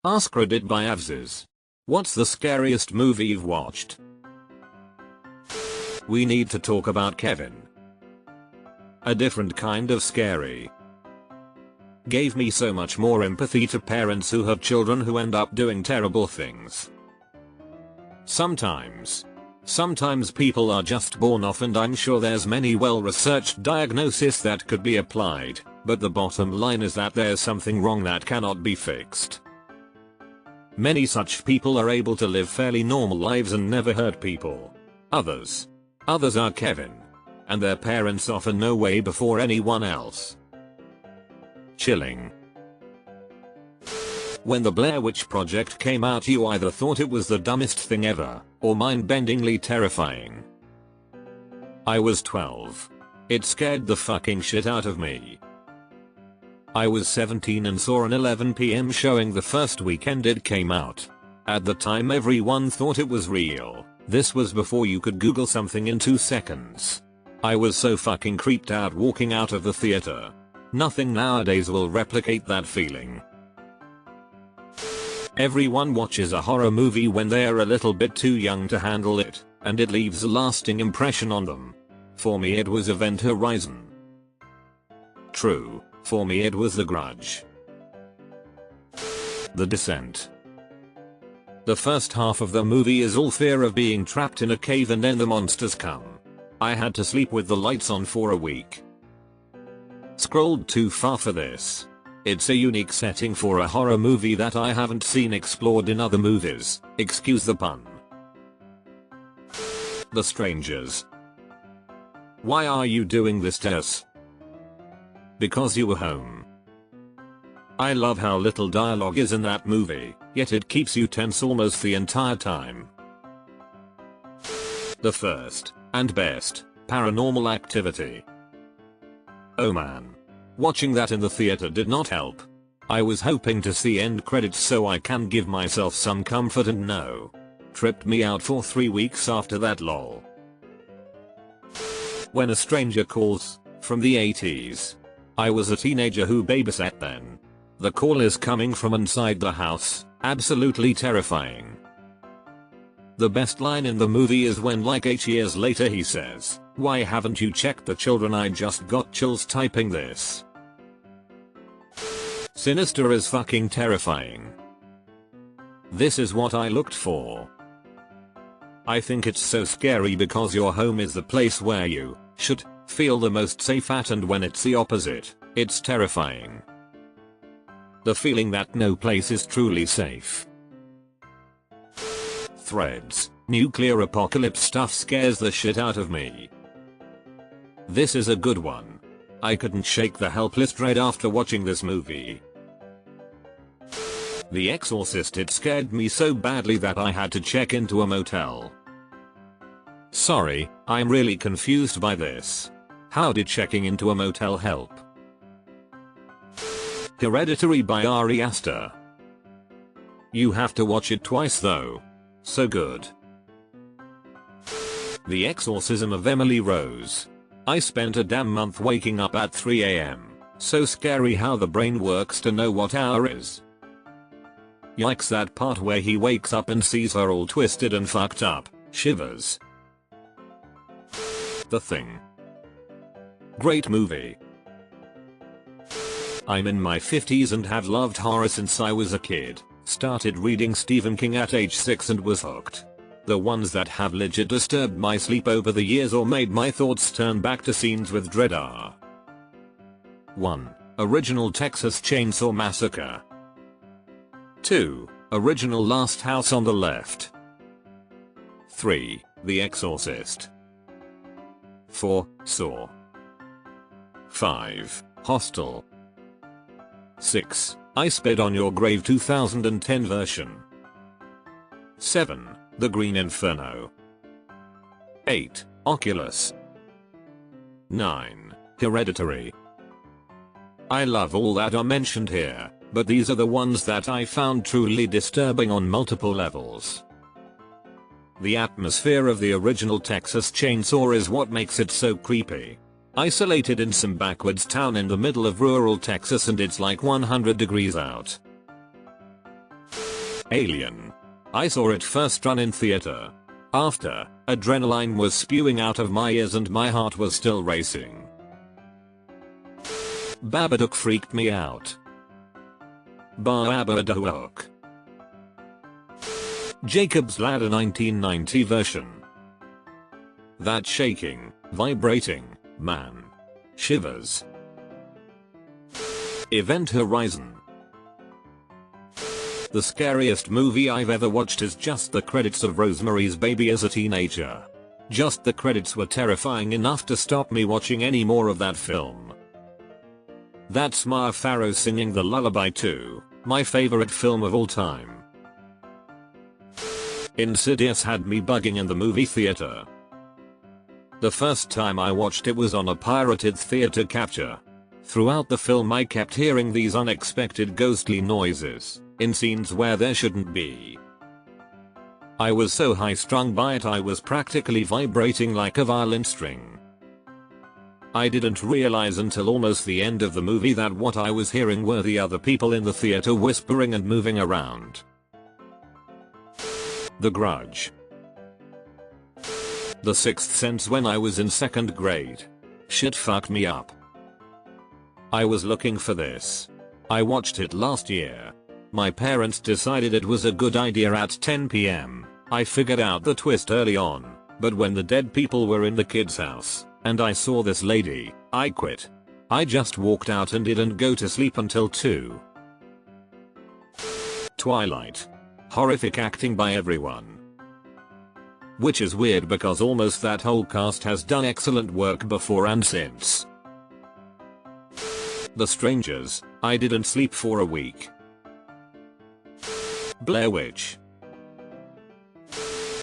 Ask Reddit by Avses. What's the scariest movie you've watched? We need to talk about Kevin. A different kind of scary. Gave me so much more empathy to parents who have children who end up doing terrible things. Sometimes people are just born off, and I'm sure there's many well-researched diagnoses that could be applied, but the bottom line is that there's something wrong that cannot be fixed. Many such people are able to live fairly normal lives and never hurt people. Others are Kevin. And their parents often know way before anyone else. Chilling. When the Blair Witch Project came out, you either thought it was the dumbest thing ever, or mind-bendingly terrifying. I was 12. It scared the fucking shit out of me. I was 17 and saw an 11 PM showing the first weekend it came out. At the time everyone thought it was real. This was before you could Google something in 2 seconds. I was so fucking creeped out walking out of the theater. Nothing nowadays will replicate that feeling. Everyone watches a horror movie when they are a little bit too young to handle it, and it leaves a lasting impression on them. For me it was Event Horizon. True, for me it was The Grudge. The Descent. The first half of the movie is all fear of being trapped in a cave and then the monsters come. I had to sleep with the lights on for a week. Scrolled too far for this. It's a unique setting for a horror movie that I haven't seen explored in other movies, excuse the pun. The Strangers. Why are you doing this to us? Because you were home. I love how little dialogue is in that movie, yet it keeps you tense almost the entire time. The first, and best, Paranormal Activity. Oh man. Watching that in the theater did not help. I was hoping to see end credits so I can give myself some comfort, and no. Tripped me out for 3 weeks after that, lol. When a Stranger Calls, from the 80s. I was a teenager who babysat then. The call is coming from inside the house, absolutely terrifying. The best line in the movie is when like 8 years later he says, "Why haven't you checked the children?" I just got chills typing this. Sinister is fucking terrifying. This is what I looked for. I think it's so scary because your home is the place where you should feel the most safe at, and when it's the opposite, it's terrifying. The feeling that no place is truly safe. Threads. Nuclear apocalypse stuff scares the shit out of me. This is a good one. I couldn't shake the helpless dread after watching this movie. The Exorcist. It scared me so badly that I had to check into a motel. Sorry, I'm really confused by this. How did checking into a motel help? Hereditary by Ari Aster. You have to watch it twice though. So good. The Exorcism of Emily Rose. I spent a damn month waking up at 3 AM. So scary how the brain works to know what hour is. Yikes, that part where he wakes up and sees her all twisted and fucked up. Shivers. The Thing. Great movie. I'm in my 50s and have loved horror since I was a kid. Started reading Stephen King at age 6 and was hooked. The ones that have legit disturbed my sleep over the years or made my thoughts turn back to scenes with dread are: 1. Original Texas Chainsaw Massacre. 2. Original Last House on the Left. 3. The Exorcist. 4. Saw. 5. Hostel. 6. I Spit on Your Grave 2010 version. 7. The Green Inferno. 8. Oculus. 9. Hereditary. I love all that are mentioned here, but these are the ones that I found truly disturbing on multiple levels. The atmosphere of the original Texas Chainsaw is what makes it so creepy. Isolated in some backwoods town in the middle of rural Texas, and it's like 100 degrees out. Alien. I saw it first run in theater. After, adrenaline was spewing out of my ears and my heart was still racing. Babadook freaked me out. Babadook. Jacob's Ladder 1990 version. That shaking, vibrating, man. Shivers. Event Horizon. The scariest movie I've ever watched is just the credits of Rosemary's Baby as a teenager. Just the credits were terrifying enough to stop me watching any more of that film. That's Mia Farrow singing the lullaby too, my favorite film of all time. Insidious had me bugging in the movie theater. The first time I watched it was on a pirated theater capture. Throughout the film I kept hearing these unexpected ghostly noises, in scenes where there shouldn't be. I was so high-strung by it I was practically vibrating like a violin string. I didn't realize until almost the end of the movie that what I was hearing were the other people in the theater whispering and moving around. The Grudge. The Sixth Sense when I was in 2nd grade. Shit fucked me up. I was looking for this. I watched it last year. My parents decided it was a good idea at 10 PM. I figured out the twist early on, but when the dead people were in the kid's house, and I saw this lady, I quit. I just walked out and didn't go to sleep until 2. Twilight. Horrific acting by everyone. Which is weird because almost that whole cast has done excellent work before and since. The Strangers. I didn't sleep for a week. Blair Witch.